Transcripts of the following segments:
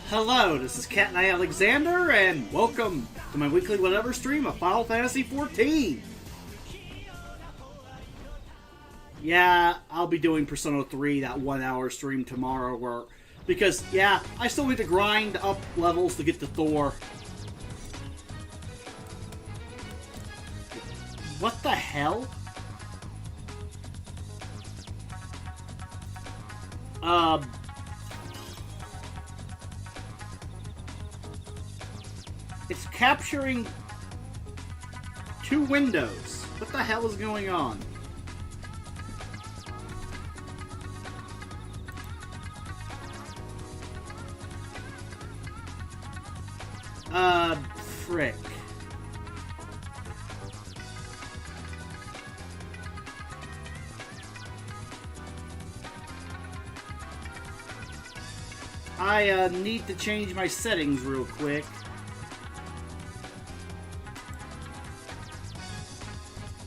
Hello, this is Cat Knight Alexander, and welcome to my weekly whatever stream of Final Fantasy XIV. Yeah, I'll be doing Persona 3, that 1 hour stream tomorrow, because, yeah, I still need to grind up levels to get to Thor. What the hell? It's capturing 2 windows. What the hell is going on? Frick. I need to change my settings real quick.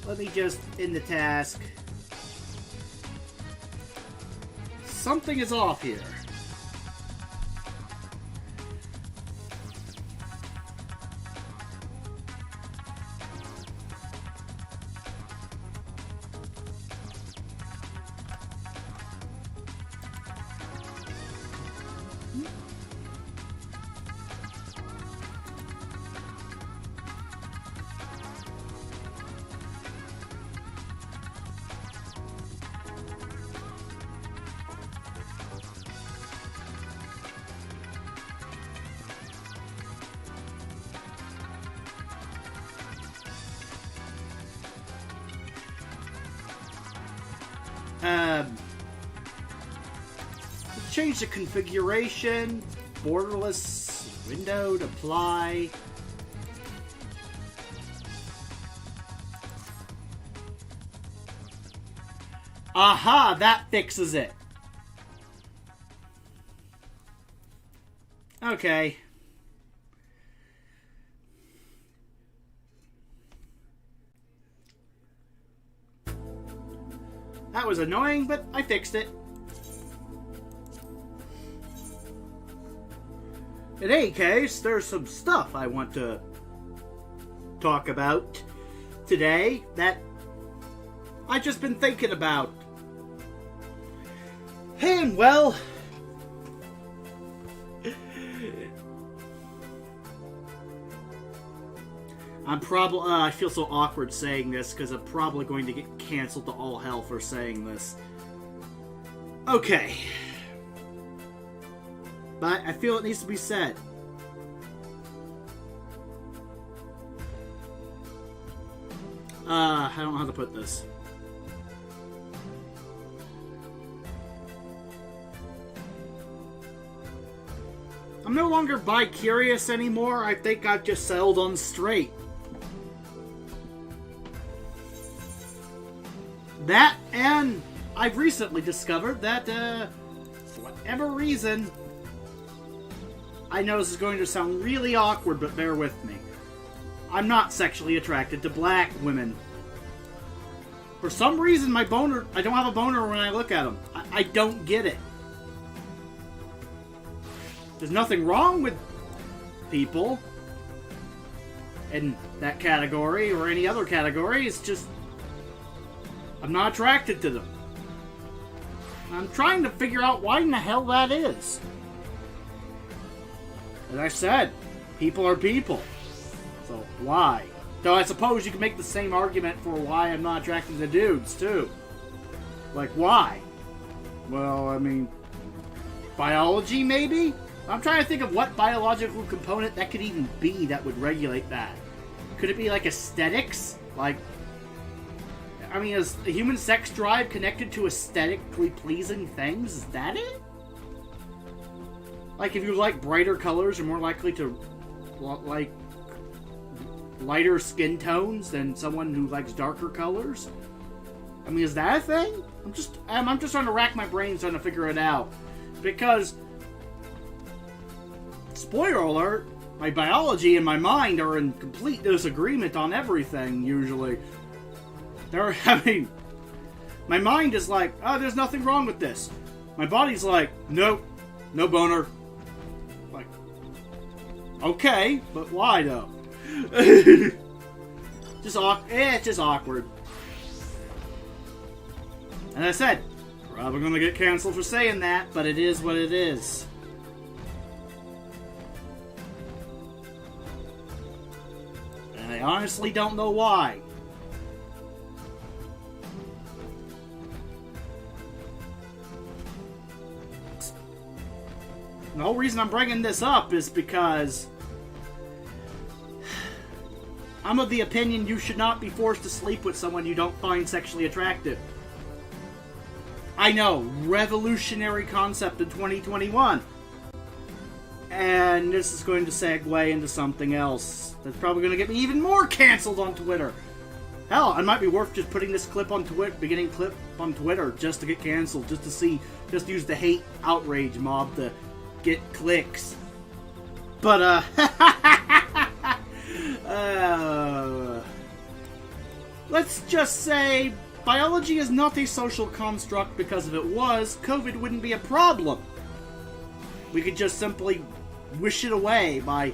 Let me just end the task. Something is off here. Change the configuration, borderless, windowed, apply. Aha, that fixes it. Okay. That was annoying, but I fixed it. In any case, there's some stuff I want to talk about today that I've just been thinking about. And, well, I feel so awkward saying this because I'm probably going to get canceled to all hell for saying this. Okay. But I feel it needs to be said. I don't know how to put this. I'm no longer bi-curious anymore. I think I've just settled on straight. That, and I've recently discovered that, for whatever reason, I know this is going to sound really awkward, but bear with me. I'm not sexually attracted to black women. For some reason, I don't have a boner when I look at them. I don't get it. There's nothing wrong with people in that category or any other category. It's just, I'm not attracted to them. I'm trying to figure out why in the hell that is. As I said, people are people. So, why? Though I suppose you can make the same argument for why I'm not attracted to dudes, too. Like, why? Well, I mean, biology, maybe? I'm trying to think of what biological component that could even be that would regulate that. Could it be, like, aesthetics? Like, I mean, is the human sex drive connected to aesthetically pleasing things? Is that it? Like, if you like brighter colors, you're more likely to like lighter skin tones than someone who likes darker colors? I mean, is that a thing? I'm just trying to rack my brains trying to figure it out. Because, spoiler alert, my biology and my mind are in complete disagreement on everything, usually. My mind is like, oh, there's nothing wrong with this. My body's like, nope, no boner. Like, okay, but why though? It's just awkward. And I said, probably gonna get canceled for saying that, but it is what it is. And I honestly don't know why. The whole reason I'm bringing this up is because I'm of the opinion you should not be forced to sleep with someone you don't find sexually attractive. I know, revolutionary concept in 2021. And this is going to segue into something else that's probably going to get me even more canceled on Twitter. Hell, it might be worth just putting this clip on Twitter, beginning clip on Twitter, just to get canceled, just to use the hate outrage mob to get clicks. But, let's just say biology is not a social construct because if it was, COVID wouldn't be a problem. We could just simply wish it away by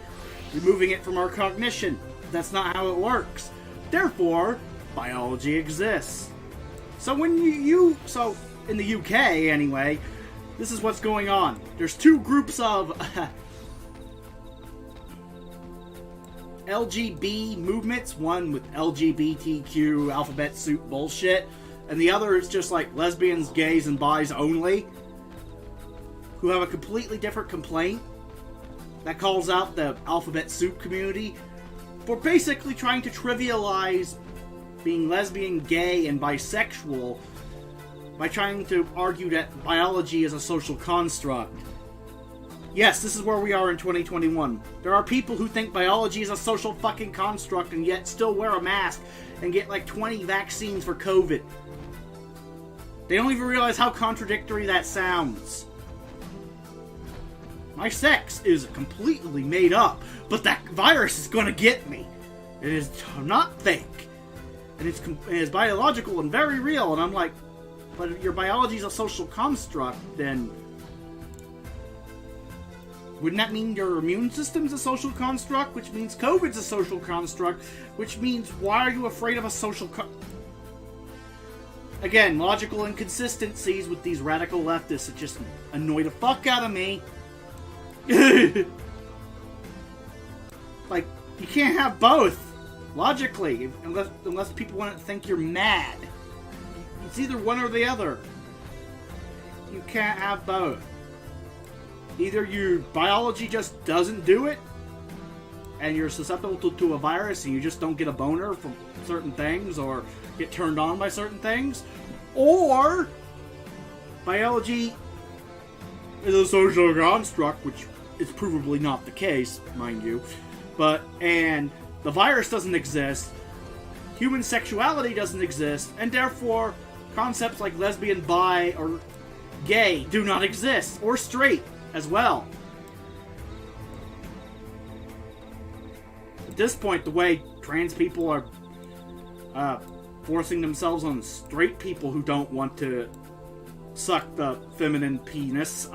removing it from our cognition. That's not how it works. Therefore, biology exists. So when so in the UK anyway, this is what's going on. There's two groups of LGB movements, one with LGBTQ alphabet soup bullshit, and the other is just like lesbians, gays, and bis only, who have a completely different complaint that calls out the alphabet soup community for basically trying to trivialize being lesbian, gay, and bisexual by trying to argue that biology is a social construct. Yes, this is where we are in 2021. There are people who think biology is a social fucking construct and yet still wear a mask and get like 20 vaccines for COVID. They don't even realize how contradictory that sounds. My sex is completely made up, but that virus is gonna get me. It is not fake. And it's biological and very real, and I'm like, but if your biology is a social construct, then wouldn't that mean your immune system's a social construct? Which means COVID's a social construct, which means why are you afraid of a social Again, logical inconsistencies with these radical leftists that just annoy the fuck out of me. Like, you can't have both. Logically, unless people want to think you're mad. It's either one or the other. You can't have both. Either your biology just doesn't do it, and you're susceptible to a virus and you just don't get a boner from certain things or get turned on by certain things, or biology is a social construct, which is provably not the case, mind you, and the virus doesn't exist, human sexuality doesn't exist, and therefore concepts like lesbian, bi, or gay do not exist, or straight as well. At this point, the way trans people are forcing themselves on straight people who don't want to suck the feminine penis,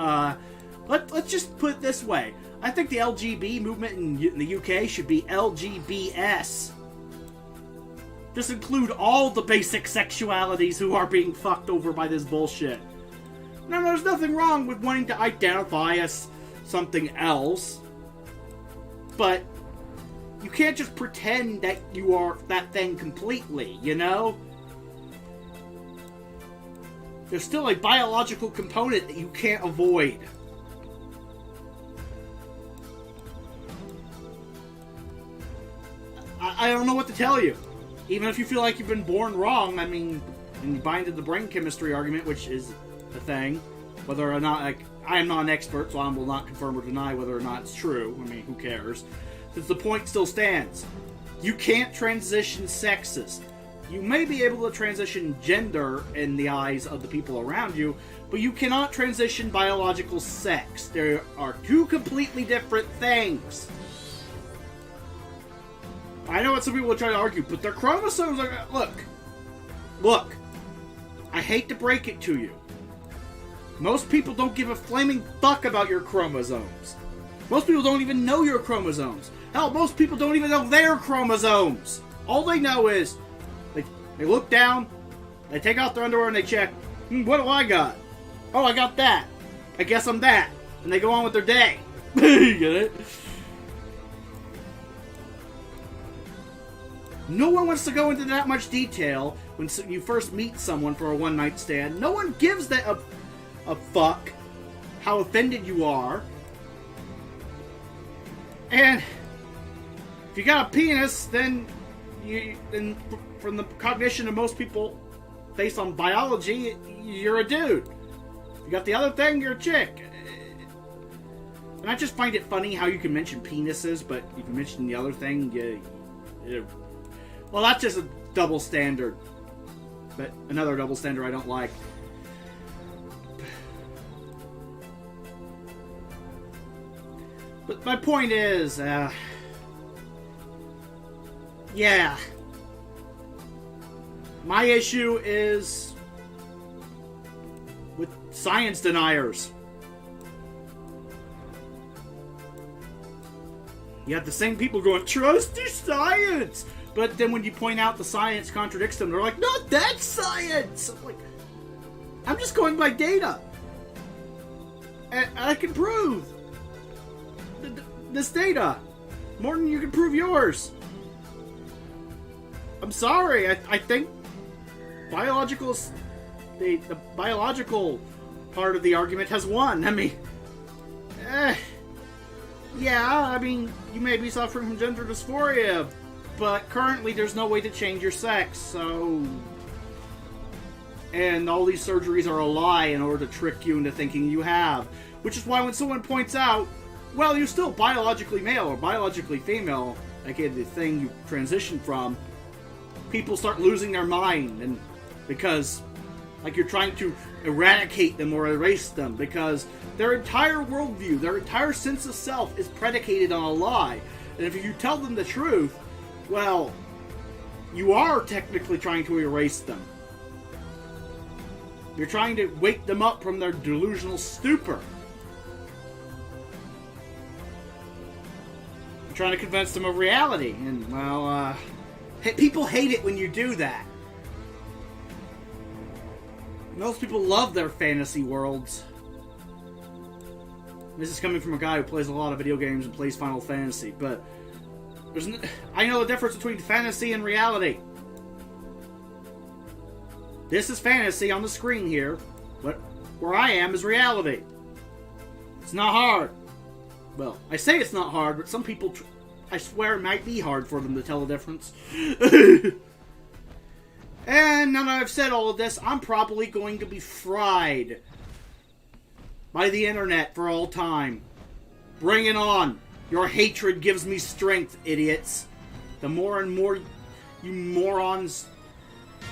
let's just put it this way. I think the LGB movement in the UK should be LGBS. Just include all the basic sexualities who are being fucked over by this bullshit. Now, there's nothing wrong with wanting to identify as something else, but you can't just pretend that you are that thing completely, you know? There's still a biological component that you can't avoid. I don't know what to tell you. Even if you feel like you've been born wrong, I mean, and you buy into the brain chemistry argument, which is a thing, whether or not, like, I am not an expert, so I will not confirm or deny whether or not it's true. I mean, who cares? Since the point still stands. You can't transition sexes. You may be able to transition gender in the eyes of the people around you, but you cannot transition biological sex. There are two completely different things. I know what some people will try to argue, but their chromosomes are... Look. I hate to break it to you. Most people don't give a flaming fuck about your chromosomes. Most people don't even know your chromosomes. Hell, most people don't even know their chromosomes. All they know is they look down, they take out their underwear and they check, what do I got? Oh, I got that. I guess I'm that. And they go on with their day. You get it? No one wants to go into that much detail when you first meet someone for a one-night stand. No one gives that a fuck how offended you are. And if you got a penis, then from the cognition of most people, based on biology, you're a dude. If you got the other thing, you're a chick. And I just find it funny how you can mention penises, but if you mention the other thing, well, that's just a double standard. But another double standard I don't like. But my point is, yeah. My issue is with science deniers. You have the same people going, trust the science! But then when you point out the science contradicts them, they're like, no, that's science! I'm like, I'm just going by data. And I can prove this data more than you can prove yours. I'm sorry, I think the biological part of the argument has won. I mean, yeah, I mean, you may be suffering from gender dysphoria, but currently there's no way to change your sex, so... And all these surgeries are a lie in order to trick you into thinking you have. Which is why when someone points out, well, you're still biologically male or biologically female, aka the thing you transitioned from, people start losing their mind, and because, like, you're trying to eradicate them or erase them, because their entire worldview, their entire sense of self is predicated on a lie. And if you tell them the truth, well, you are technically trying to erase them. You're trying to wake them up from their delusional stupor. You're trying to convince them of reality. And, well, people hate it when you do that. Most people love their fantasy worlds. This is coming from a guy who plays a lot of video games and plays Final Fantasy, but I know the difference between fantasy and reality. This is fantasy on the screen here, but where I am is reality. It's not hard. Well, I say it's not hard, but some people, I swear it might be hard for them to tell the difference. And now that I've said all of this, I'm probably going to be fried by the internet for all time. Bring it on. Your hatred gives me strength, idiots. The more and more you morons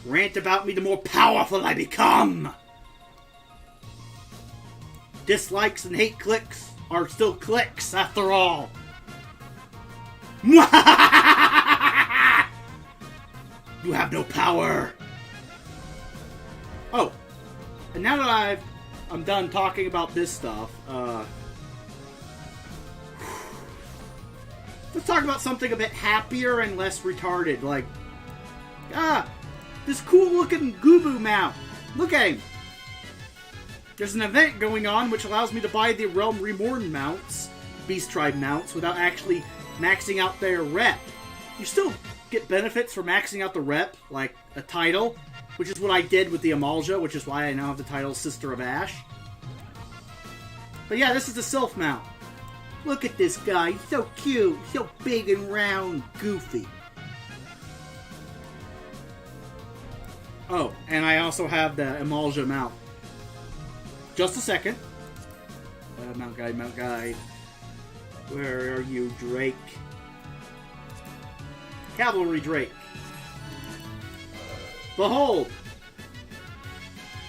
rant about me, the more powerful I become. Dislikes and hate clicks are still clicks, after all. You have no power. Oh, and now that I'm done talking about this stuff, let's talk about something a bit happier and less retarded, like, this cool-looking Goobu mount. Look at him. There's an event going on which allows me to buy the Realm Reborn mounts, Beast Tribe mounts, without actually maxing out their rep. You still get benefits for maxing out the rep, like a title, which is what I did with the Amalja, which is why I now have the title Sister of Ash. But yeah, this is the Sylph mount. Look at this guy, he's so cute, so big and round, goofy. Oh, and I also have the Amalja mount. Just a second. Mount guide, mount guide. Where are you, Drake? Cavalry Drake. Behold!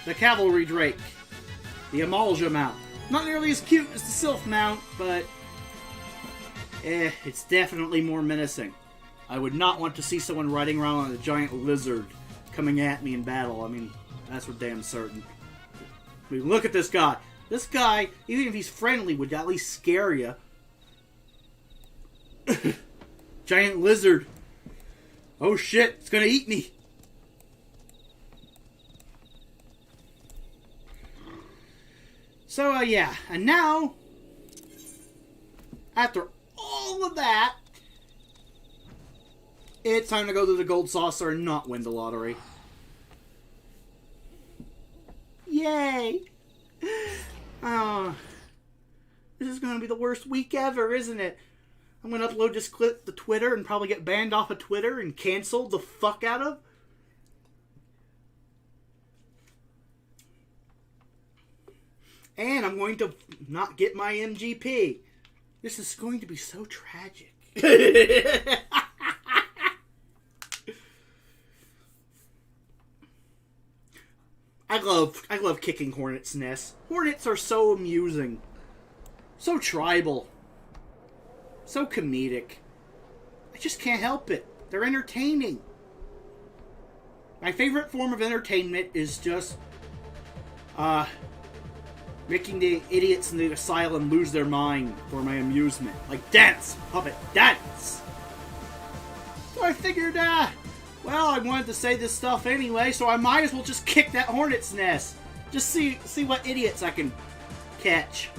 The Cavalry Drake. The Amalja mount. Not nearly as cute as the Sylph mount, but... it's definitely more menacing. I would not want to see someone riding around on a giant lizard coming at me in battle. I mean, that's for damn certain. I mean, look at this guy. This guy, even if he's friendly, would at least scare you. Giant lizard. Oh shit, it's gonna eat me. So, yeah. And now, after all of that, it's time to go to the Gold Saucer and not win the lottery. Yay! Oh, this is going to be the worst week ever, isn't it? I'm going to upload this clip to Twitter and probably get banned off of Twitter and canceled the fuck out of. And I'm going to not get my MGP. This is going to be so tragic. I love kicking Hornets' nests. Hornets are so amusing. So tribal. So comedic. I just can't help it. They're entertaining. My favorite form of entertainment is just making the idiots in the asylum lose their mind for my amusement. Like dance! Puppet dance! So I figured, well, I wanted to say this stuff anyway, so I might as well just kick that hornet's nest. Just see what idiots I can catch.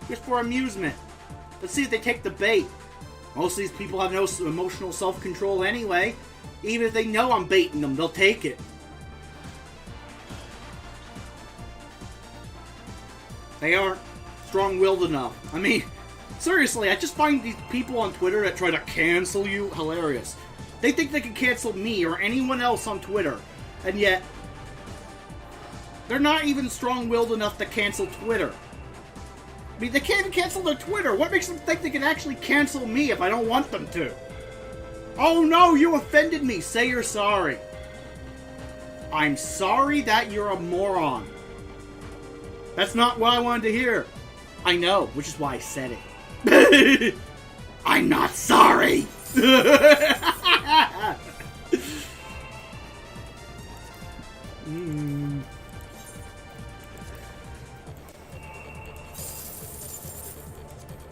Just for amusement. Let's see if they take the bait. Most of these people have no emotional self-control anyway. Even if they know I'm baiting them, they'll take it. They aren't strong-willed enough. I mean, seriously, I just find these people on Twitter that try to cancel you hilarious. They think they can cancel me or anyone else on Twitter, and yet they're not even strong-willed enough to cancel Twitter. I mean, they can't even cancel their Twitter. What makes them think they can actually cancel me if I don't want them to? Oh no, you offended me. Say you're sorry. I'm sorry that you're a moron. That's not what I wanted to hear. I know, which is why I said it. I'm not sorry.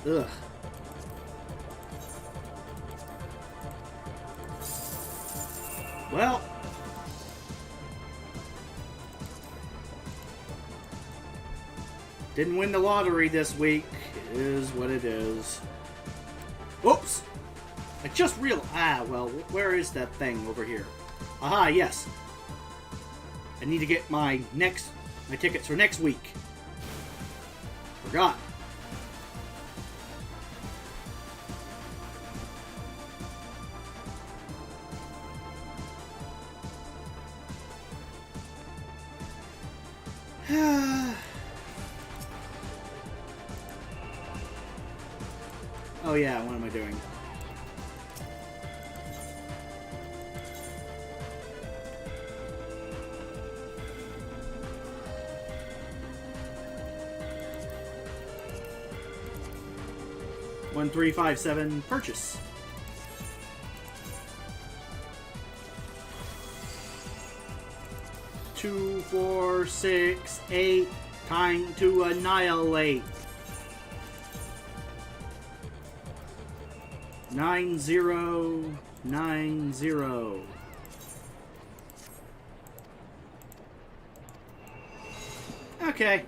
Ugh. Well, didn't win the lottery this week. It is what it is. Whoops! I just realized. Well, where is that thing over here? Aha, yes. I need to get my tickets for next week. Forgot. Oh yeah, what am I doing? One, 3, 5, 7, purchase. Two, 4, 6, 8. Time to annihilate. 9090. Okay.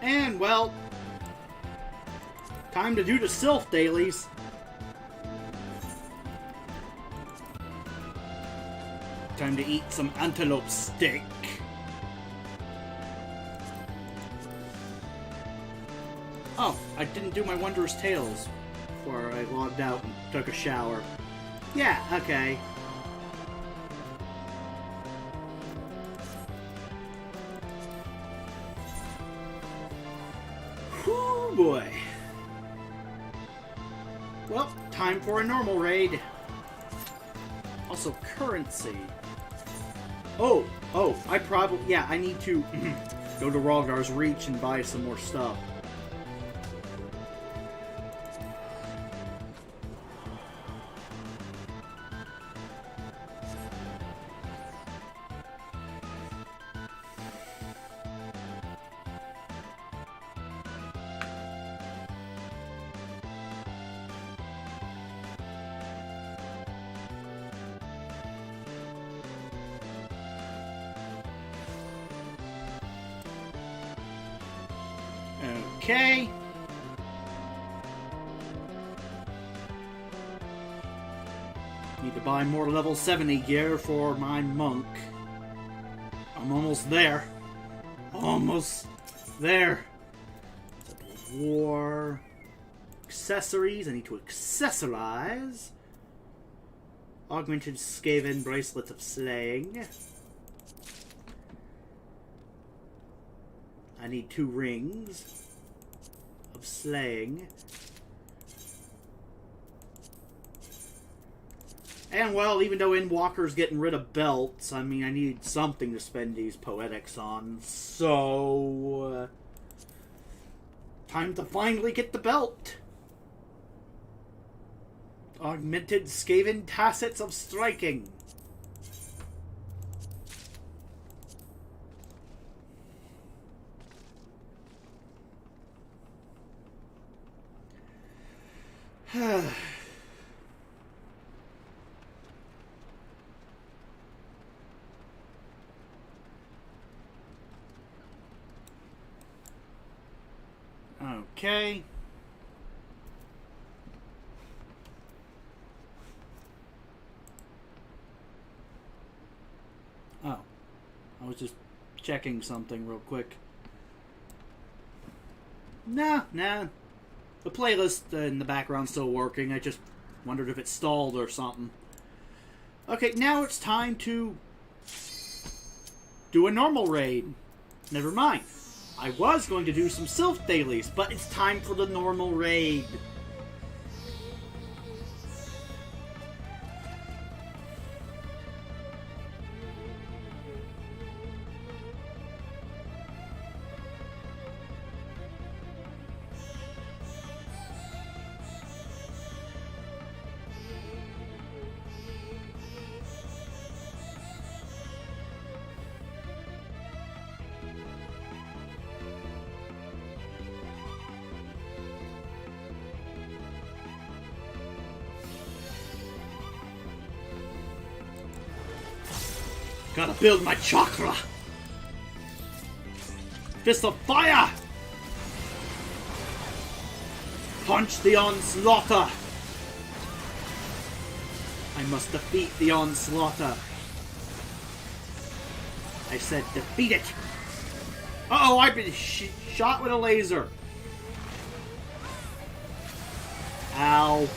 And, well, time to do the Sylph dailies. Time to eat some antelope steak. Oh, I didn't do my Wondrous Tales before I logged out and took a shower. Yeah, okay. Whew, boy. Well, time for a normal raid. Also, currency. Oh, I probably... Yeah, I need to go to Rhalgr's Reach and buy some more stuff. Okay. Need to buy more level 70 gear for my monk. I'm almost there. Almost there. War. Accessories. I need to accessorize. Augmented Skaven Bracelets of Slaying. I need 2 rings of slaying. And, well, even though Endwalker's getting rid of belts, I mean, I need something to spend these poetics on. So, time to finally get the belt. Augmented Skaven Tassets of Striking. Okay. Oh. I was just checking something real quick. Nah. The playlist in the background's still working. I just wondered if it stalled or something. Okay, now it's time to do a normal raid. Never mind. I was going to do some Sylph dailies, but it's time for the normal raid. Gotta build my chakra. Fist of fire. Punch the onslaughter. I must defeat the onslaughter. I said defeat it. Uh-oh, I've been shot with a laser. Ow.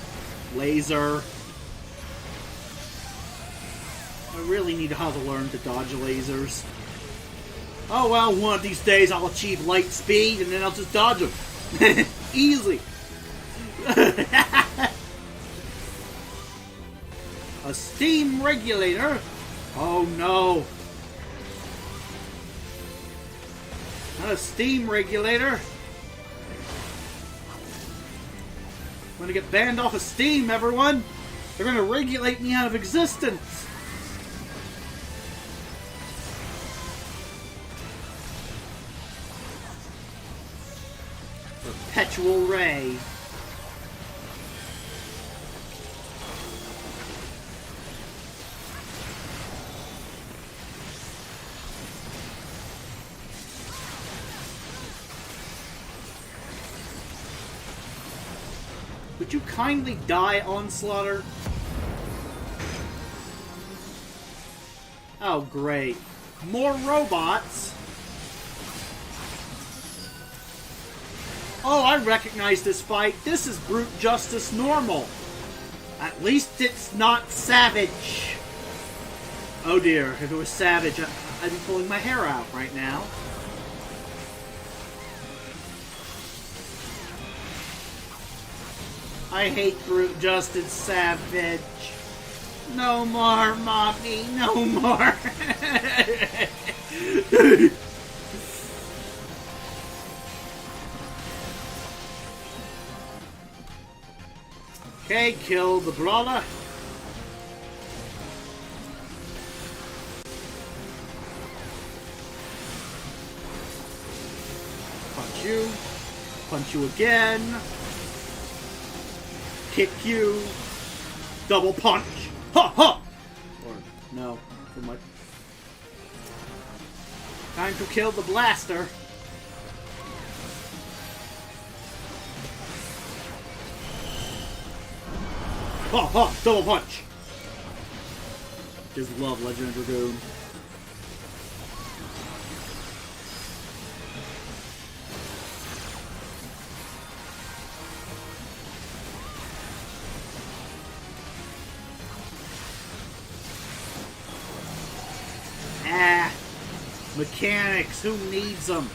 Laser. I really need how to learn to dodge lasers. Oh well, one of these days I'll achieve light speed and then I'll just dodge them. Easy. A steam regulator? Oh no. Not a steam regulator. I'm gonna get banned off of Steam, everyone. They're gonna regulate me out of existence. Perpetual Ray. Would you kindly die, Onslaughter? Oh, great. More robots? Oh, I recognize this fight. This is Brute Justice normal. At least it's not Savage. Oh dear, if it was Savage, I'd be pulling my hair out right now. I hate Brute Justice Savage. No more, Mommy, no more. Okay, kill the brawler. Punch you. Punch you again. Kick you. Double punch. Ha ha! Or, no, too much. Time to kill the blaster. Ha ha! Double punch! Just love Legend of Dragoon. Ah! Mechanics, who needs them?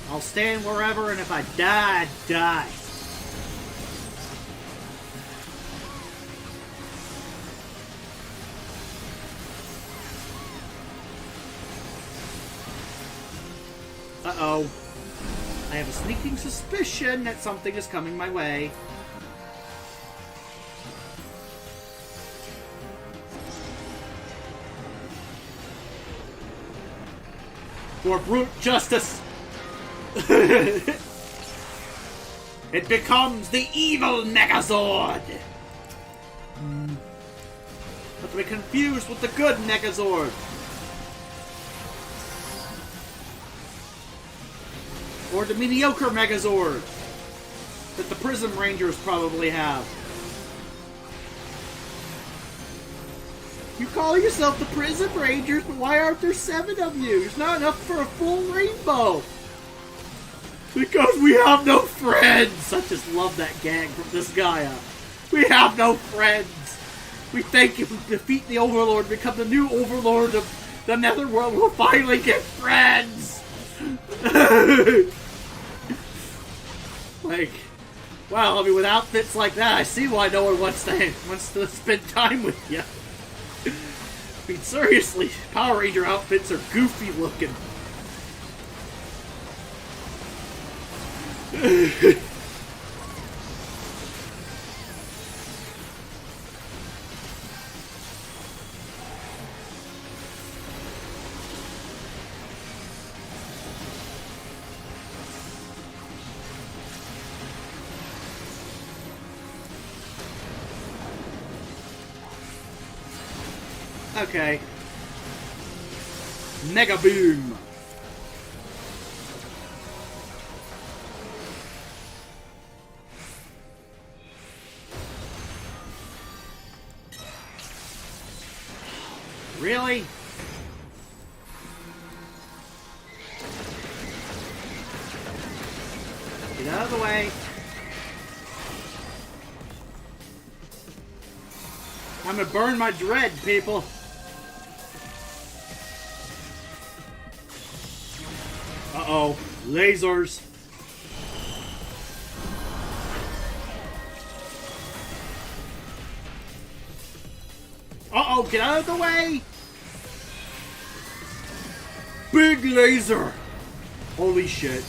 I'll stand wherever, and if I die, I die. Uh-oh. I have a sneaking suspicion that something is coming my way. For Brute Justice! It becomes the evil Megazord! Not to be confused with the good Megazord! Or the mediocre Megazord that the Prism Rangers probably have. You call yourself the Prism Rangers, but why aren't there 7 of you? There's not enough for a full rainbow. Because we have no friends. I just love that gag from this guy. We have no friends. We think if we defeat the Overlord, become the new Overlord of the Netherworld, we'll finally get friends. Like, wow, I mean, with outfits like that, I see why no one wants to spend time with you. I mean, seriously, Power Ranger outfits are goofy looking. Okay. Mega Boom. Really? Get out of the way. I'm gonna burn my dread, people. Uh-oh. Lasers. Uh-oh, get out of the way! Big laser! Holy shit.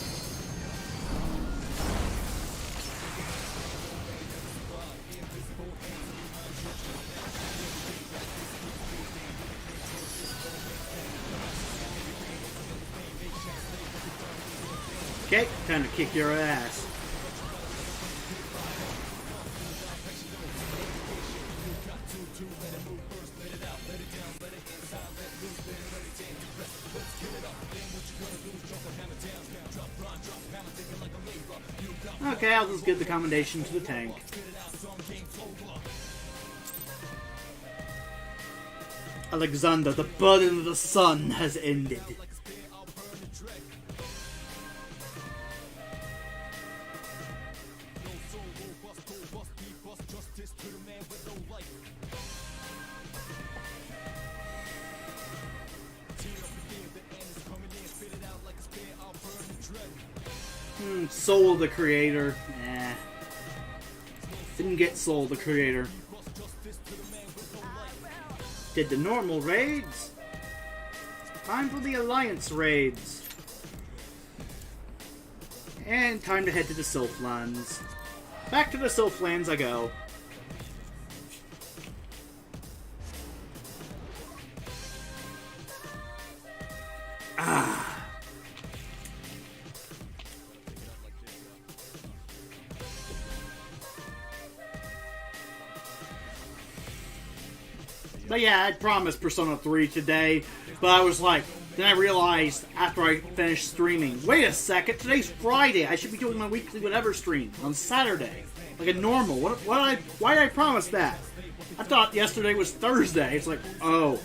Okay, time to kick your ass. Okay, I'll just give the commendation to the tank. Alexander, the burden of the sun has ended. Soul of the Creator. Nah. Didn't get Soul of the Creator. Did the normal raids. Time for the Alliance raids. And time to head to the Sylphlands. Back to the Sylphlands I go. But yeah, I promised Persona 3 today, but I was like, then I realized after I finished streaming, wait a second, today's Friday, I should be doing my weekly whatever stream on Saturday, like a normal. Why did I promise that? I thought yesterday was Thursday. It's like, oh,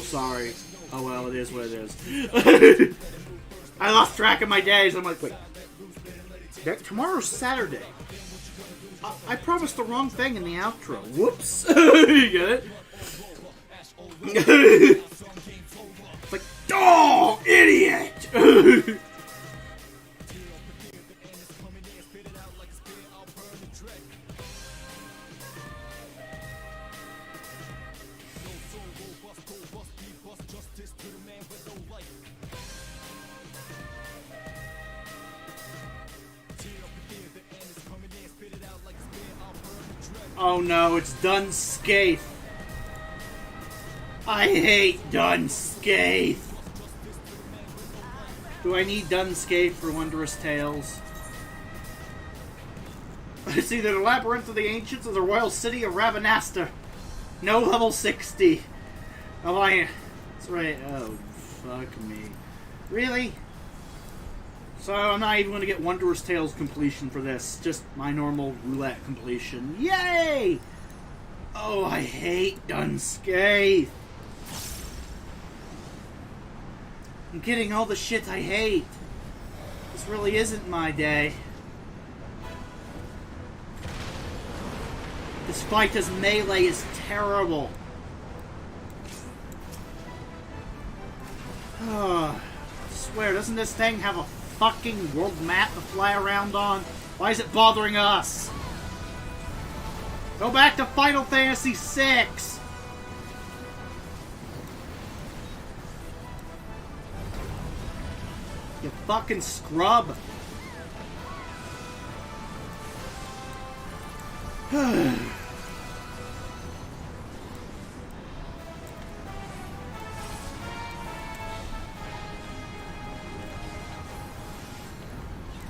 sorry. Oh well, it is what it is. I lost track of my days. I'm like, wait, tomorrow's Saturday. I promised the wrong thing in the outro. Whoops. You get it? Like, oh, idiot! Oh no, it's Dunscape. I hate Dunscape. Do I need Dunscape for Wondrous Tales? It's either the Labyrinth of the Ancients or the Royal City of Rabanastre. No level 60. Alliance. That's right. Oh, fuck me. Really? So I'm not even going to get Wondrous Tales completion for this. Just my normal roulette completion. Yay! Oh, I hate Dunscape. I'm getting all the shit I hate. This really isn't my day. This fight as melee is terrible. Oh, I swear, doesn't this thing have a fucking world map to fly around on? Why is it bothering us? Go back to Final Fantasy VI! You fucking scrub!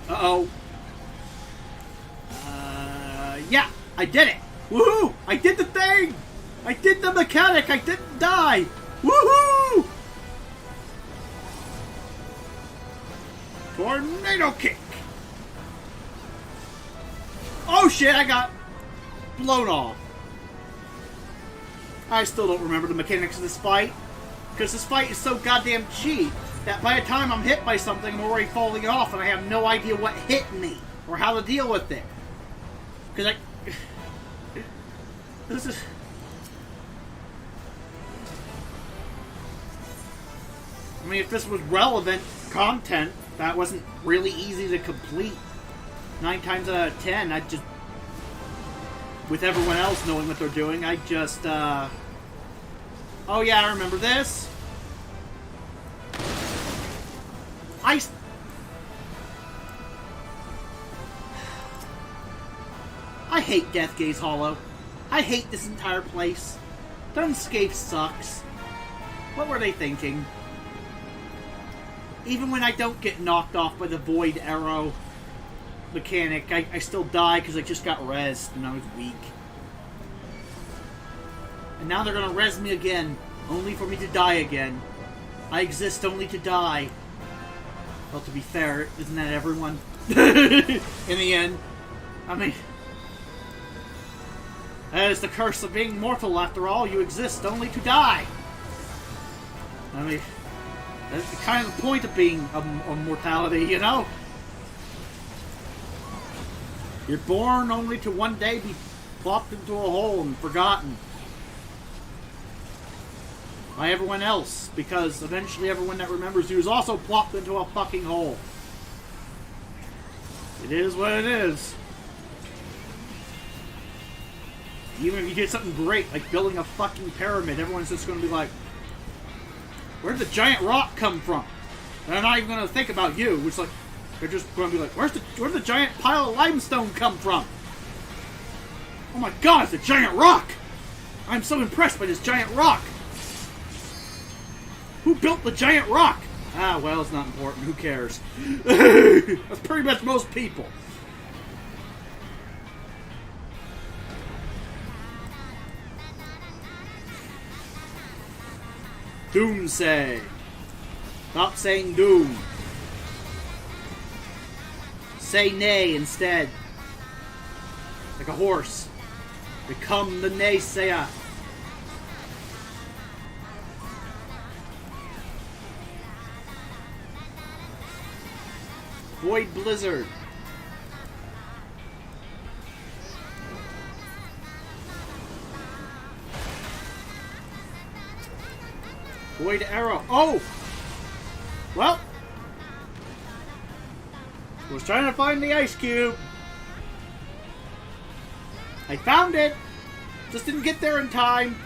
Uh-oh. Yeah, I did it! Woohoo! I did the thing! I did the mechanic! I didn't die! Woohoo! Tornado kick! Oh shit, I got blown off. I still don't remember the mechanics of this fight. Because this fight is so goddamn cheap that by the time I'm hit by something, I'm already falling off and I have no idea what hit me or how to deal with it. Because this is... I mean, if this was relevant content that wasn't really easy to complete, 9 times out of 10, I'd just... With everyone else knowing what they're doing, I'd just, oh yeah, I remember this. I hate Deathgaze Hollow. I hate this entire place. Dunscape sucks. What were they thinking? Even when I don't get knocked off by the Void Arrow mechanic, I still die because I just got rezzed and I was weak. And now they're gonna res me again, only for me to die again. I exist only to die. Well, to be fair, isn't that everyone? In the end. I mean... That is the curse of being mortal, after all. You exist only to die. I mean... That's kind of the point of being a mortality, you know? You're born only to one day be plopped into a hole and forgotten. By everyone else, because eventually everyone that remembers you is also plopped into a fucking hole. It is what it is. Even if you did something great, like building a fucking pyramid, everyone's just going to be like, where'd the giant rock come from? And they're not even going to think about you, which like, they're just going to be like, where'd the giant pile of limestone come from? Oh my god, it's a giant rock! I'm so impressed by this giant rock! Who built the giant rock? Ah, well, it's not important. Who cares? That's pretty much most people. Doomsay. Stop saying doom. Say nay instead. Like a horse. Become the naysayer. Void Blizzard. Void Arrow. Oh! Well. I was trying to find the ice cube. I found it. Just didn't get there in time.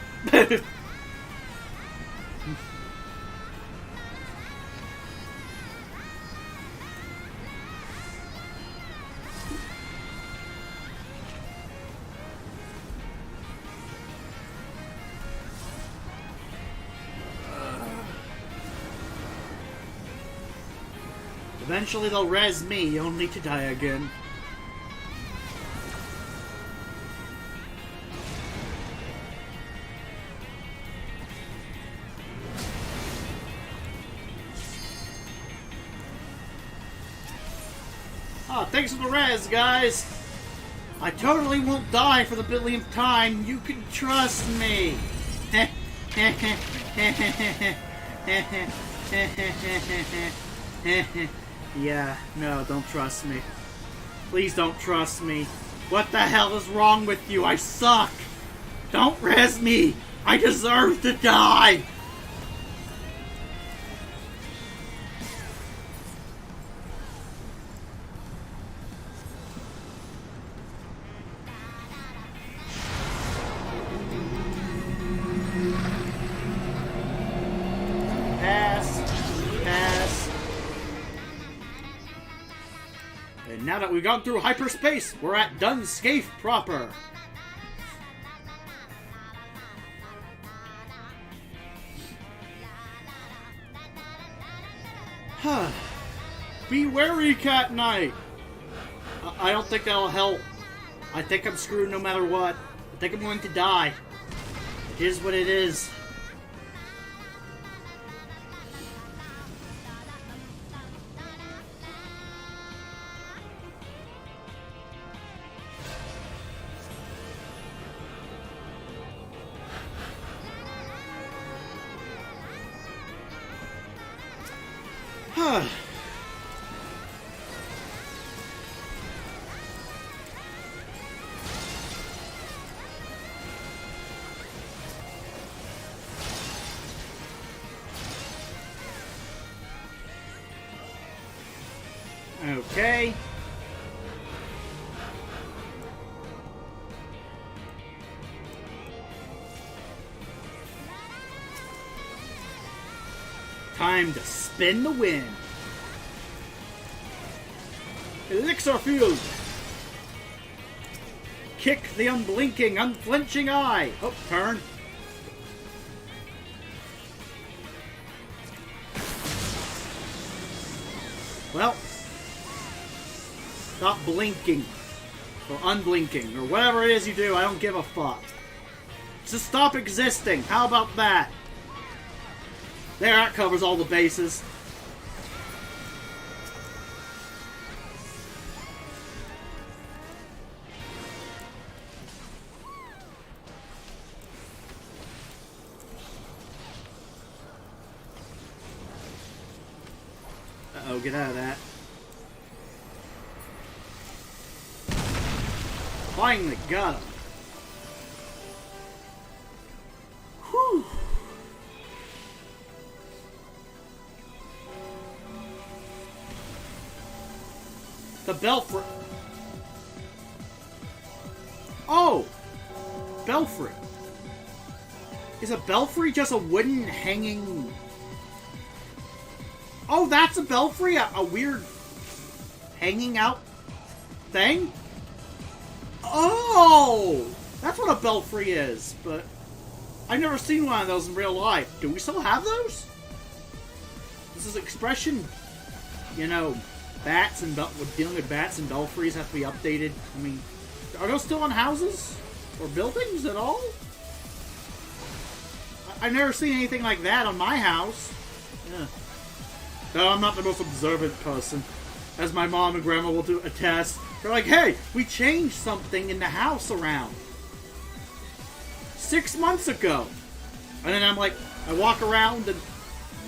Eventually they'll res me, only to die again. Oh, thanks for the res, guys! I totally won't die for the billionth time. You can trust me. Yeah, no, don't trust me. Please don't trust me. What the hell is wrong with you? I suck! Don't res me! I deserve to die! Now that we've gone through hyperspace, we're at Dunscape proper. Be wary, Cat Knight. I don't think that'll help. I think I'm screwed no matter what. I think I'm going to die. It is what it is. Okay. Time to spin the wind. Elixir Field. Kick the unblinking, unflinching eye. Oh, turn. Well, stop blinking. Or unblinking. Or whatever it is you do, I don't give a fuck. Just stop existing. How about that? There, that covers all the bases. get out of that. Finally got him. Whew. The belfry. Oh! Belfry. Is a belfry just a wooden hanging... Oh, that's a belfry? A weird hanging out thing? Oh! That's what a belfry is, but I've never seen one of those in real life. Do we still have those? This is expression, you know, bats and dealing with bats and belfries have to be updated. I mean, are those still on houses or buildings at all? I've never seen anything like that on my house. Yeah. No, I'm not the most observant person, as my mom and grandma will attest. They're like, hey, we changed something in the house around 6 months ago. And then I'm like, I walk around and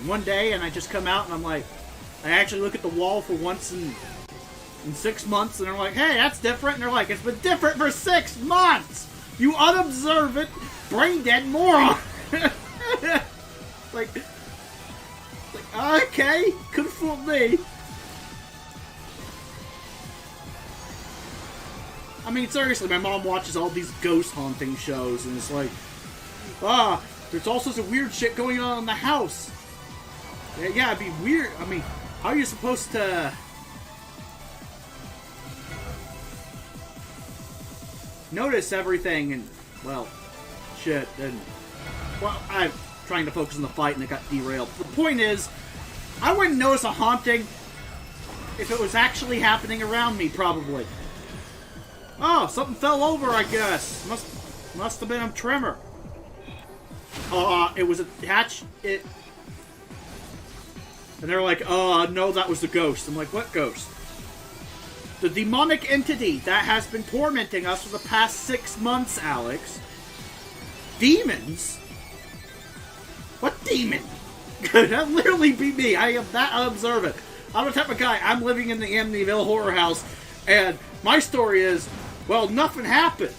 one day and I just come out and I'm like, I actually look at the wall for once in 6 months and they're like, hey, that's different. And they're like, it's been different for 6 months. You unobservant, brain dead moron. like, okay, could've fooled me. I mean, seriously, my mom watches all these ghost haunting shows, and it's like, there's all sorts of weird shit going on in the house. Yeah, it'd be weird. I mean, how are you supposed to... notice everything and, well, shit, and... Well, I'm trying to focus on the fight and it got derailed. The point is, I wouldn't notice a haunting if it was actually happening around me, probably. Oh, something fell over, I guess. Must have been a tremor. It was attached. And they're like, no, that was the ghost. I'm like, what ghost? The demonic entity that has been tormenting us for the past 6 months, Alex. Demons? What demon? That'd literally be me. I am that unobservant. I'm the type of guy, I'm living in the Amityville horror house, and my story is, well, nothing happened.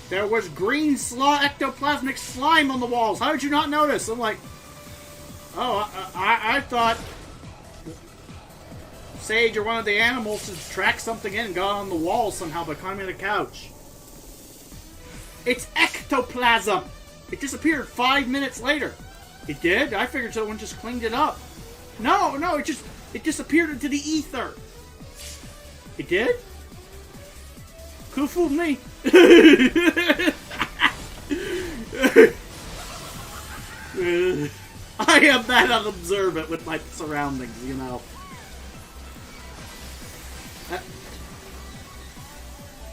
There was green ectoplasmic slime on the walls. How did you not notice? I'm like, I thought Sage or one of the animals had tracked something in and got on the wall somehow by climbing the couch. It's ectoplasm. It disappeared 5 minutes later. It did? I figured someone just cleaned it up. No, it disappeared into the ether. It did? Could have fooled me. I am that unobservant with my surroundings, you know.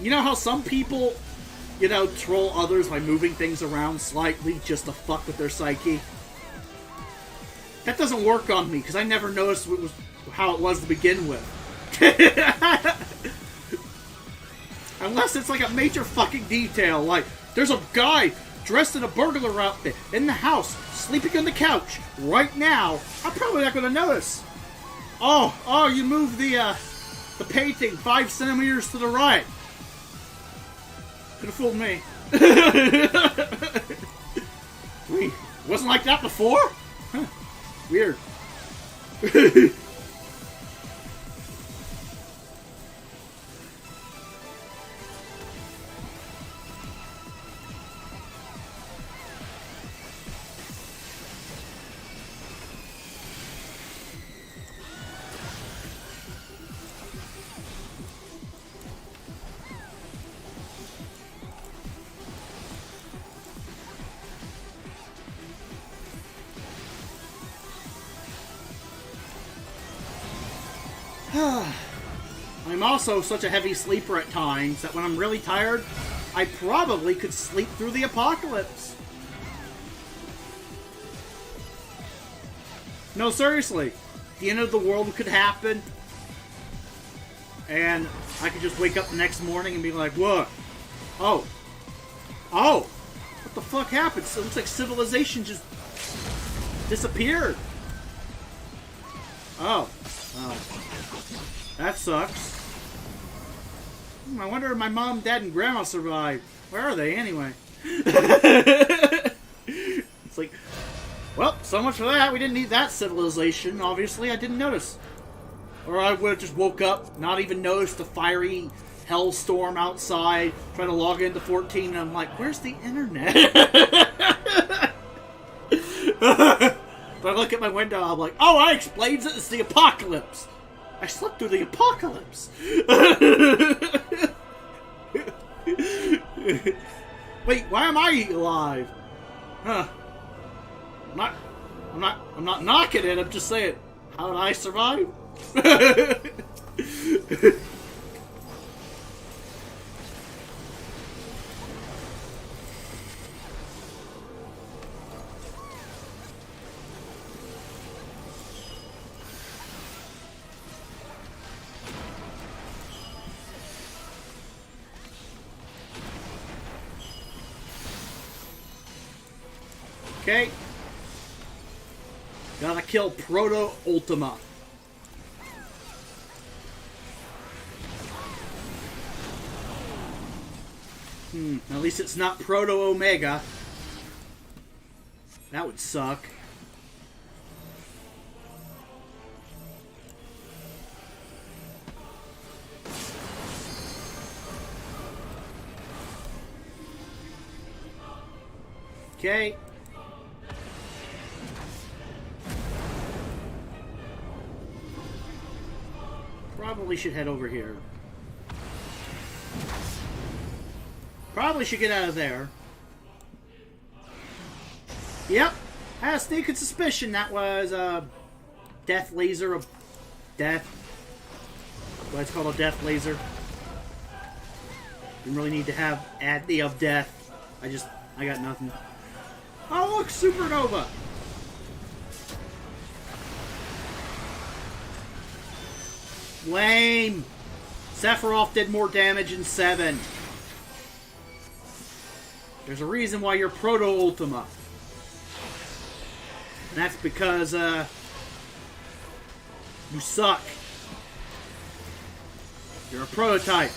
You know how some people, you know, troll others by moving things around slightly just to fuck with their psyche? That doesn't work on me, because I never noticed how it was to begin with. Unless it's like a major fucking detail, like, there's a guy dressed in a burglar outfit in the house, sleeping on the couch, right now, I'm probably not gonna notice. Oh, you moved the painting 5 centimeters to the right. Could have fooled me. Wait, wasn't like that before? Huh. Weird. I'm also such a heavy sleeper at times that when I'm really tired, I probably could sleep through the apocalypse. No, seriously. The end of the world could happen, and I could just wake up the next morning and be like, what? Oh, what the fuck happened? So it looks like civilization just disappeared. Oh. Oh. That sucks. I wonder if my mom, dad, and grandma survived. Where are they, anyway? It's like, well, so much for that. We didn't need that civilization, obviously. I didn't notice. Or I would have just woke up, not even noticed the fiery hellstorm outside, trying to log into 14, and I'm like, where's the internet? But I look at my window, I'm like, oh, that explains it. It's the apocalypse. I slept through the apocalypse. Wait, why am I alive? Huh. I'm not knocking it, I'm just saying, how did I survive? Okay. Gotta kill Proto Ultima. At least it's not Proto Omega. That would suck. Okay. Probably should head over here. Probably should get out of there. Yep. I had a sneaking suspicion that was a death laser of death. Why it's called a death laser. Didn't really need to have add the of death. I got nothing. Oh look, supernova! Lame! Sephiroth did more damage in 7. There's a reason why you're Proto Ultima. And that's because, you suck. You're a prototype.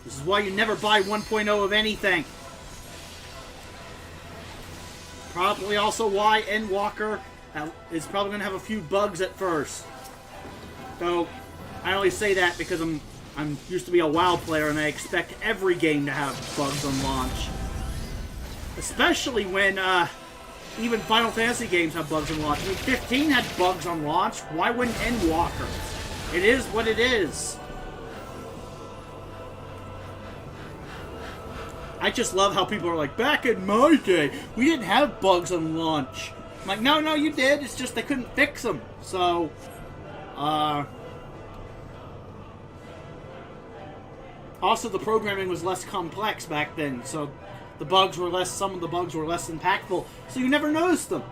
This is why you never buy 1.0 of anything. Probably also why Endwalker is probably going to have a few bugs at first. So, I only say that because I'm used to be a WoW player and I expect every game to have bugs on launch. Especially when even Final Fantasy games have bugs on launch. I mean, 15 had bugs on launch. Why wouldn't Endwalker? It is what it is. I just love how people are like, back in my day, we didn't have bugs on launch. I'm like, no, you did. It's just they couldn't fix them. So, also, the programming was less complex back then, so the bugs were less, some of the bugs were less impactful, so you never noticed them.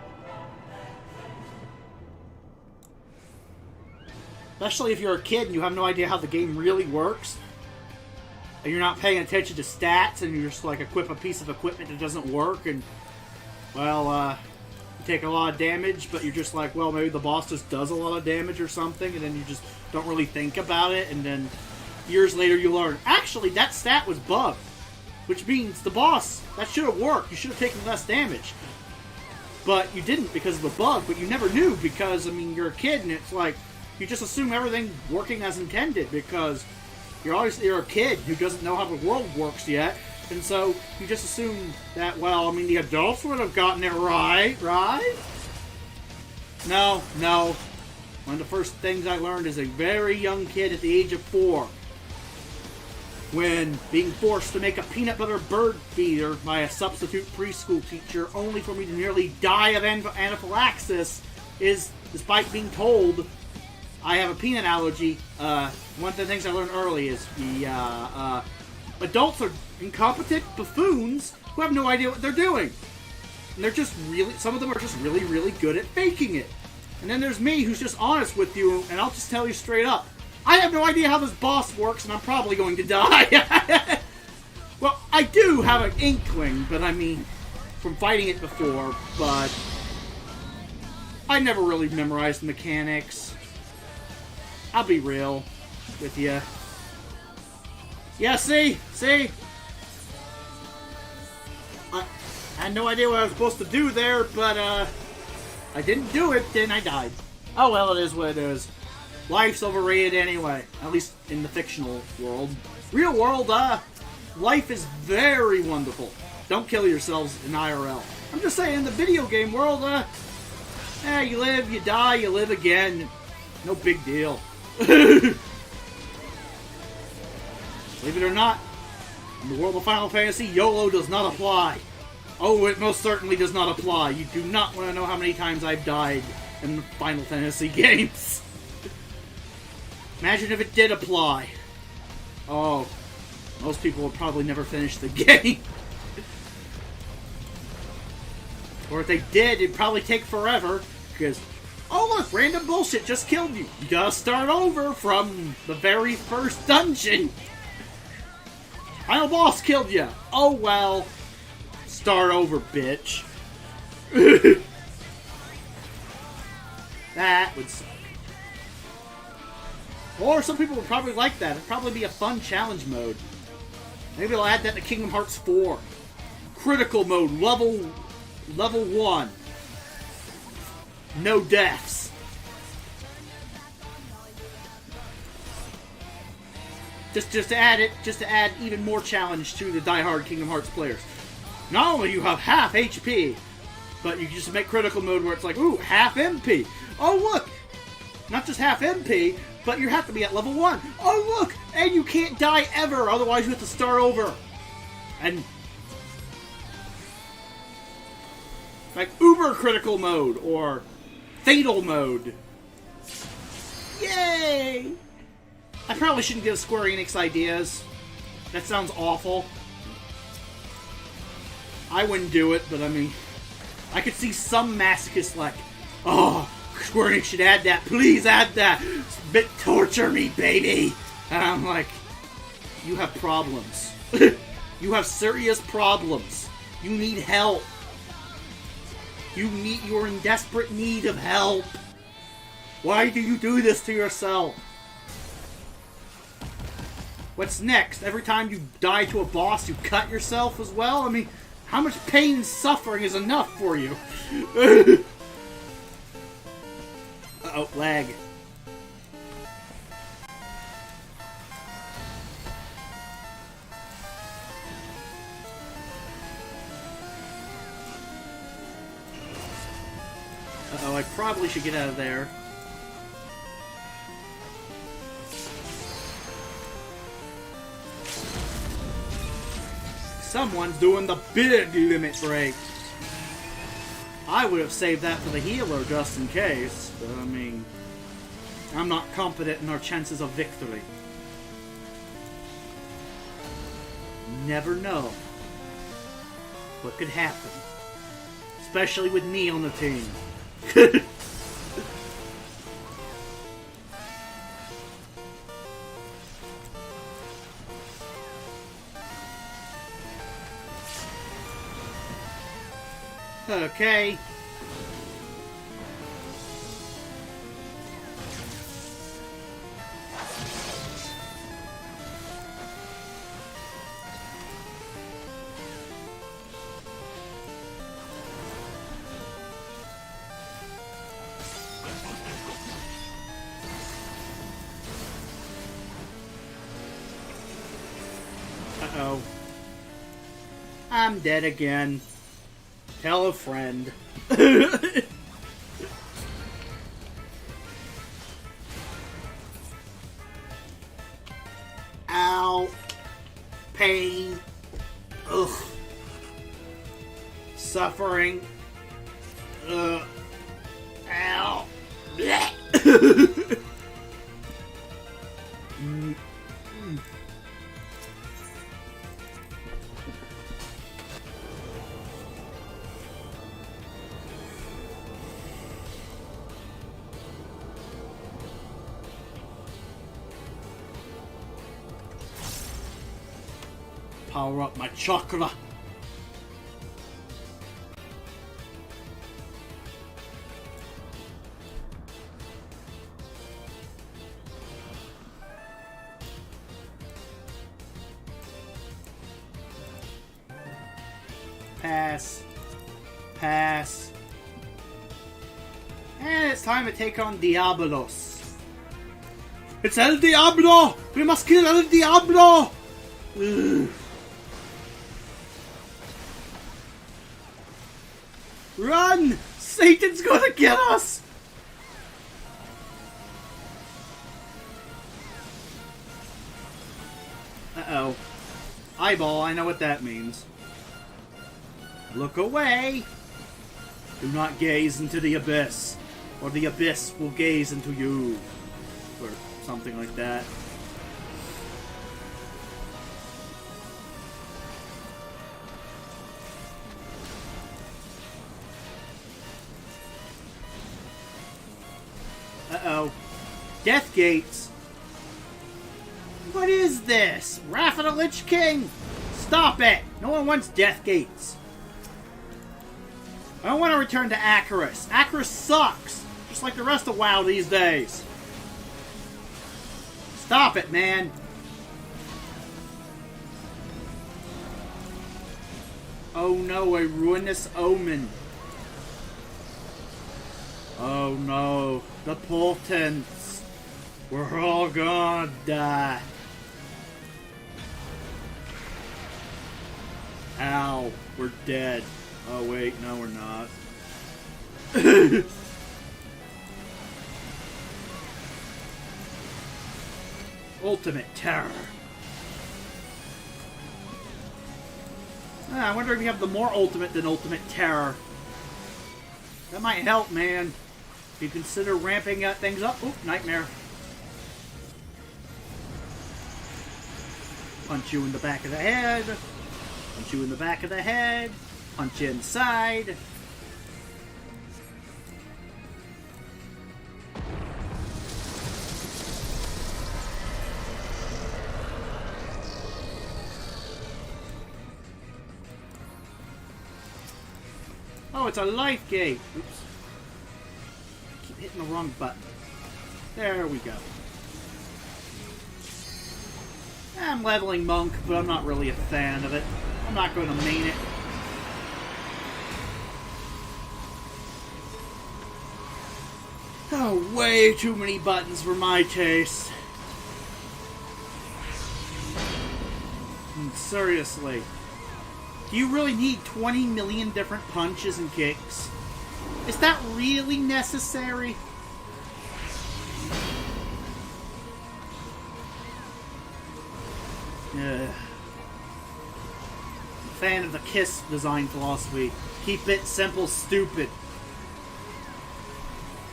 Especially if you're a kid and you have no idea how the game really works, and you're not paying attention to stats, and you just, like, equip a piece of equipment that doesn't work, and, well, you take a lot of damage, but you're just like, well, maybe the boss just does a lot of damage or something, and then you just don't really think about it, and then years later you learn, actually, that stat was bugged. Which means the boss, that should have worked. You should have taken less damage. But you didn't because of the bug, but you never knew because, I mean, you're a kid and it's like, you just assume everything working as intended because you're a kid who doesn't know how the world works yet. And so you just assume that, well, I mean, the adults would have gotten it right? No. One of the first things I learned as a very young kid at the age of 4. When being forced to make a peanut butter bird feeder by a substitute preschool teacher only for me to nearly die of anaphylaxis is, despite being told I have a peanut allergy, one of the things I learned early is the adults are incompetent buffoons who have no idea what they're doing. And they're just really, some of them are just really, really good at faking it. And then there's me who's just honest with you, and I'll just tell you straight up. I have no idea how this boss works, and I'm probably going to die. Well, I do have an inkling, but I mean, from fighting it before, but I never really memorized the mechanics. I'll be real with you. Yeah, see? I had no idea what I was supposed to do there, but, I didn't do it, then I died. Oh well, it is what it is. Life's overrated anyway, at least in the fictional world. Real world, life is very wonderful. Don't kill yourselves in IRL. I'm just saying, in the video game world, you live, you die, you live again. No big deal. Believe it or not, in the world of Final Fantasy, YOLO does not apply. Oh, it most certainly does not apply. You do not want to know how many times I've died in the Final Fantasy games. Imagine if it did apply. Oh, most people would probably never finish the game. Or if they did, it'd probably take forever, because, oh look, random bullshit just killed you. You gotta start over from the very first dungeon. Final boss killed you. Oh well. Start over, bitch. That would suck. Or some people would probably like that. It'd probably be a fun challenge mode. Maybe they'll add that to Kingdom Hearts 4. Critical mode, level 1. No deaths. Just to add even more challenge to the die-hard Kingdom Hearts players. Not only you have half HP, but you can just make critical mode where it's like, ooh, half MP. Oh look, not just half MP, but you have to be at level 1. Oh look, and you can't die ever, otherwise you have to start over. And like uber critical mode or fatal mode. Yay! I probably shouldn't give Square Enix ideas. That sounds awful. I wouldn't do it, but I mean, I could see some masochists like, oh, Square Enix should add that. Please add that. Torture me, baby. And I'm like, you have problems. You have serious problems. You need help. You're in desperate need of help. Why do you do this to yourself? What's next? Every time you die to a boss, you cut yourself as well? I mean, how much pain and suffering is enough for you? Uh-oh, lag. Uh-oh, I probably should get out of there. Someone's doing the big limit break. I would have saved that for the healer just in case, but I mean, I'm not confident in our chances of victory. Never know what could happen, especially with me on the team. Okay. Uh-oh. I'm dead again. Tell a friend. Ow. Pain. Ugh. Suffering. Ugh. Ow. Power up my chakra. Pass. Pass. And it's time to take on Diabolos. It's El Diablo! We must kill El Diablo! Ugh. Run! Satan's gonna get us! Uh-oh. Eyeball, I know what that means. Look away! Do not gaze into the abyss, or the abyss will gaze into you. Or something like that. Uh-oh. Death Gates! What is this? Wrath of the Lich King? Stop it! No one wants Death Gates. I don't want to return to Acaris. Acaris sucks! Just like the rest of WoW these days. Stop it, man! Oh no, a ruinous omen. Oh no, the Portents. We're all gonna die. Ow, we're dead. Oh wait, no we're not. Ultimate terror. I wonder if you have the more ultimate than ultimate terror. That might help, man. If you consider ramping things up. Oop, nightmare. Punch you in the back of the head. Punch you in the back of the head. Punch you inside. Oh, it's a life gate. Oops. Keep hitting the wrong button. There we go. I'm leveling Monk, but I'm not really a fan of it. I'm not going to main it. Oh, way too many buttons for my taste. Seriously. Do you really need 20 million different punches and kicks? Is that really necessary? Fan of the KISS design philosophy. Keep it simple, stupid.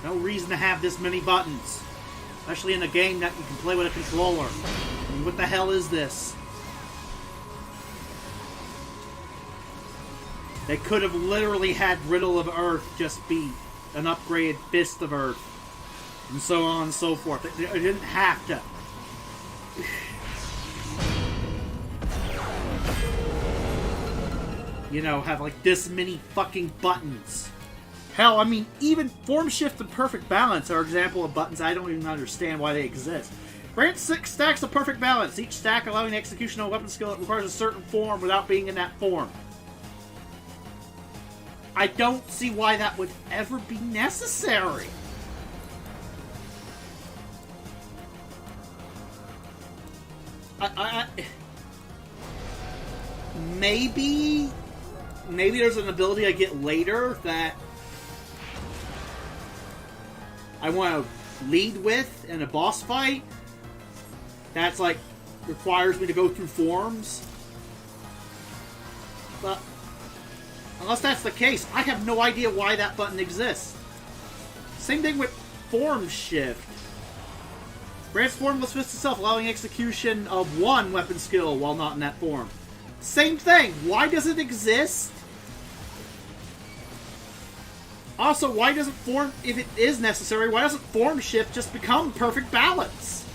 No reason to have this many buttons. Especially in a game that you can play with a controller. I mean, what the hell is this? They could have literally had Riddle of Earth just be an upgraded Fist of Earth. And so on and so forth. They didn't have to. You know, have like this many fucking buttons. Hell, I mean, even Form Shift and Perfect Balance are example of buttons I don't even understand why they exist. Grant 6 stacks of Perfect Balance, each stack allowing the execution of a weapon skill that requires a certain form without being in that form. I don't see why that would ever be necessary. Maybe there's an ability I get later that I want to lead with in a boss fight that's like requires me to go through forms. But unless that's the case, I have no idea why that button exists. Same thing with Form Shift. Grants formless fist itself, allowing execution of one weapon skill while not in that form. Same thing. Why does it exist? Also, why doesn't Form, if it is necessary, why doesn't Form Shift just become Perfect Balance?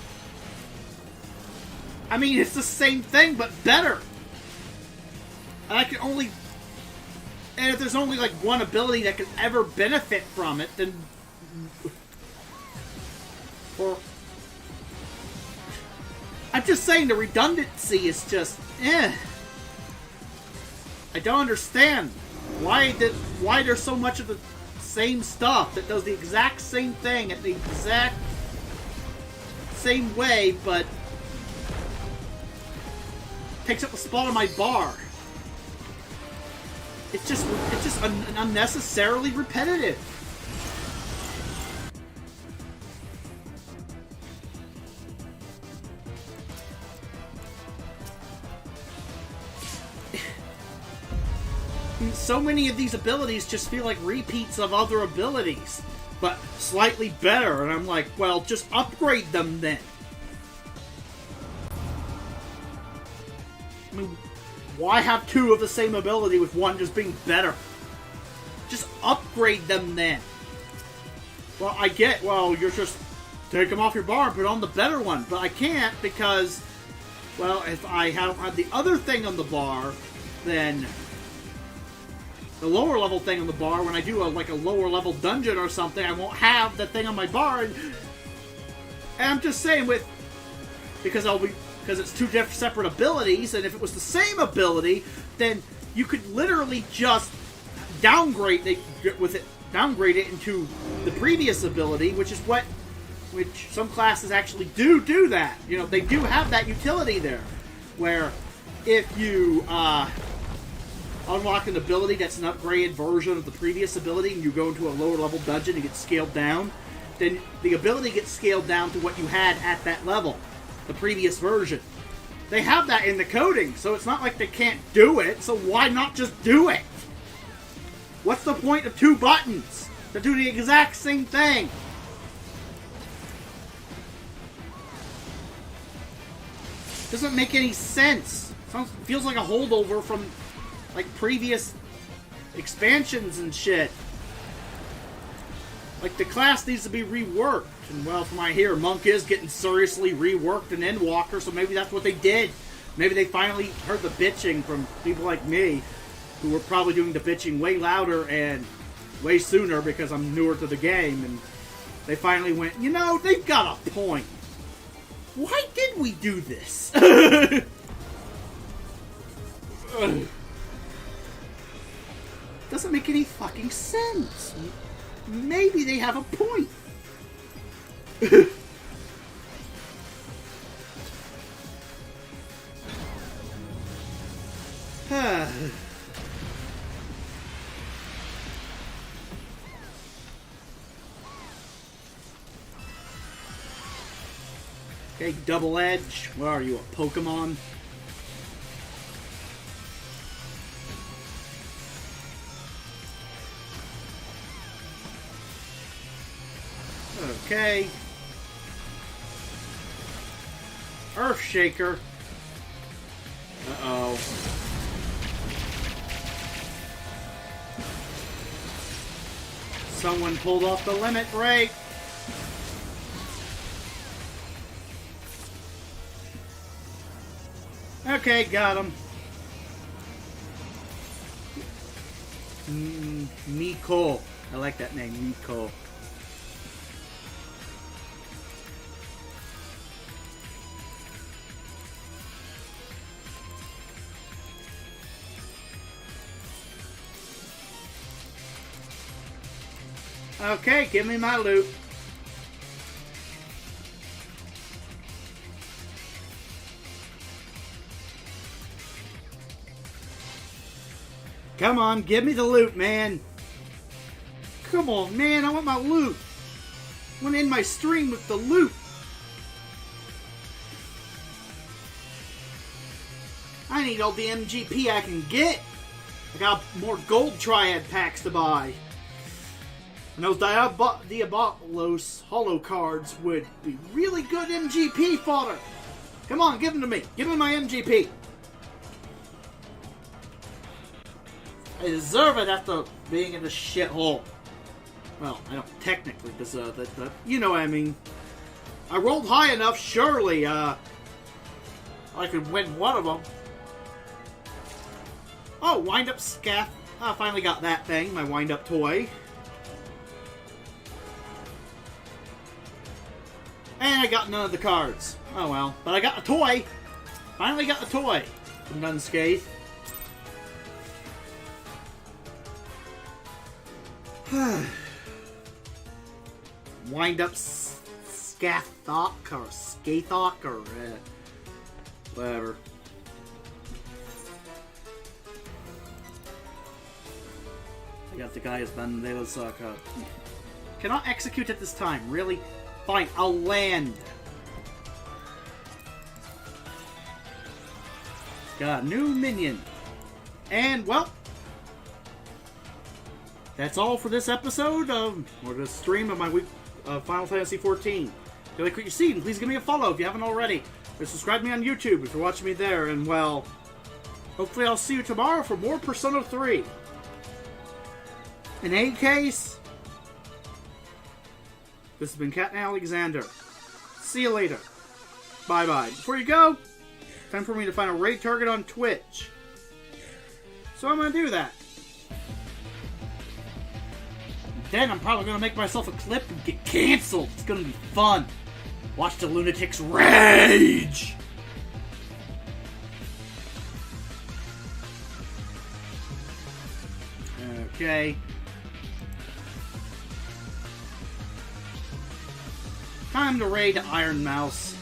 I mean, it's the same thing, but better. And I can only... And if there's only, like, one ability that can ever benefit from it, then... Or... I'm just saying the redundancy is just... I don't understand why there's so much of the same stuff that does the exact same thing at the exact same way, but takes up the spot on my bar. It's just unnecessarily repetitive. So many of these abilities just feel like repeats of other abilities, but slightly better, and I'm like, well, just upgrade them then. I mean, why have two of the same ability with one just being better? Just upgrade them then. Well, I get, well, you're just take them off your bar and put on the better one, but I can't because, well, if I don't have the other thing on the bar, then the lower level thing on the bar, when I do a lower level dungeon or something, I won't have that thing on my bar. And I'm just saying, because it's two different separate abilities, and if it was the same ability, then you could literally just downgrade it into the previous ability, which some classes actually do that. You know, they do have that utility there, where if you unlock an ability that's an upgraded version of the previous ability and you go into a lower level dungeon and get scaled down, then the ability gets scaled down to what you had at that level, the previous version. They have that in the coding, so it's not like they can't do it, so why not just do it? What's the point of two buttons that do the exact same thing? Doesn't make any sense. Feels like a holdover from previous expansions and shit. Like, the class needs to be reworked. And, well, from what I hear, Monk is getting seriously reworked in Endwalker, so maybe that's what they did. Maybe they finally heard the bitching from people like me, who were probably doing the bitching way louder and way sooner because I'm newer to the game, and they finally went, you know, they've got a point. Why did we do this? Doesn't make any fucking sense. Maybe they have a point. Okay, Double Edge. What are you, a Pokemon? Okay. Earthshaker. Uh-oh. Someone pulled off the limit break. Okay, got him. Miko. I like that name, Miko. Okay, give me my loot. Come on, give me the loot, man. Come on, man, I want my loot. I want to end my stream with the loot. I need all the MGP I can get. I got more gold triad packs to buy. And those Diabolos holo cards would be really good MGP fodder. Come on, give them to me. Give me my MGP. I deserve it after being in the shithole. Well, I don't technically deserve it, but you know what I mean. I rolled high enough, surely, I could win one of them. Oh, wind-up scaff. I finally got that thing, my wind-up toy. And I got none of the cards. Oh well. But I got a toy! Finally got the toy from Unscathed. Wind up Skathok or Skathok or whatever. I got the guy as Banderas cannot execute at this time. Really? Fine, I'll land. Got a new minion. And, well, that's all for this episode of, or this stream of my week of Final Fantasy XIV. If you like what you see, please give me a follow if you haven't already. Or subscribe to me on YouTube if you're watching me there. And, well, hopefully I'll see you tomorrow for more Persona 3. In any case, this has been Captain Alexander. See you later. Bye-bye. Before you go, time for me to find a raid target on Twitch. So I'm going to do that. Then I'm probably going to make myself a clip and get cancelled. It's going to be fun. Watch the lunatics rage! Okay. Time to raid Iron Mouse.